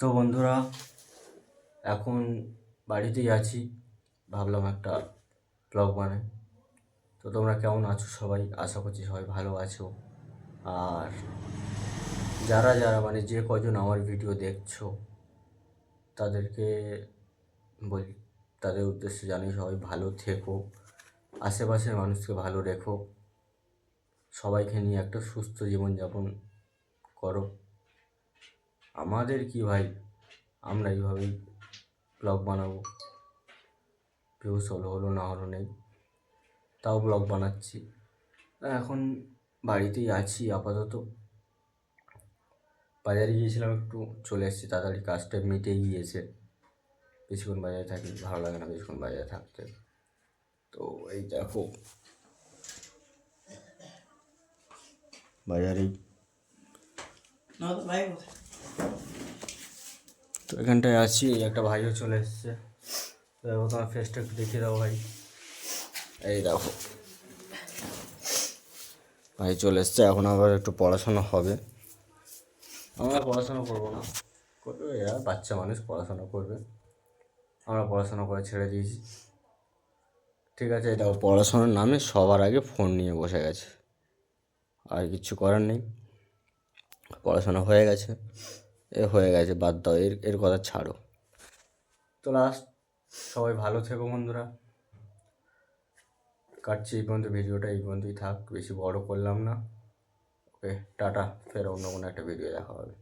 তো বন্ধুরা, এখন বাড়িতেই আছি, ভাবলাম একটা ব্লগ বানাই। তো তোমরা কেমন আছো সবাই? আশা করছি সবাই ভালো আছো। আর যারা যারা মানে যে কজন আমার ভিডিও দেখছো তাদেরকে বলি, তাদের উদ্দেশ্যে জানি সবাই ভালো থেকো, আশেপাশের মানুষকে ভালো রেখো, সবাইকে নিয়ে একটা সুস্থ জীবনযাপন করো। আমাদের কি ভাই, আমরা এইভাবেই ব্লগ বানাবো, ভিউজ হলো না হলো নেই, তাও ব্লগ বানাচ্ছি। এখন বাড়িতেই আছি আপাতত। বাজারে গিয়েছিলাম একটু, চলে এসেছি তাড়াতাড়ি, কাজটা মিটে গিয়েছে। বেশিক্ষণ বাজারে থাকি, ভালো লাগে না বেশিক্ষণ বাজারে থাকতে। তো এই দেখো বাজারেই, তো এখানটায় আছি। একটা ভাইও চলে এসছে। তো দেখো, তোমার ফেসটা একটু দেখিয়ে দাও ভাই। এই দেখো ভাই চলে এসছে। এখন আবার একটু পড়াশোনা হবে। আমরা পড়াশোনা করবো না, করবে এরা, বাচ্চা মানুষ পড়াশোনা করবে। আমরা পড়াশোনা করে ছেড়ে দিয়েছি, ঠিক আছে। এটাও পড়াশোনার নামে সবার আগে ফোন নিয়ে বসে গেছে। আর কিচ্ছু করার নেই, পড়াশোনা হয়ে গেছে, হয়ে গেছে, বাদ দাও, এর এর কথা ছাড়ো। তো লাস্ট, সবাই ভালো থেকো বন্ধুরা। কাটছি এই পর্যন্ত, ভিডিওটা এই পর্যন্তই থাক, বেশি বড় করলাম না। ওকে, টাটা, ফের অন্য কোনো একটা ভিডিও দেখা হবে।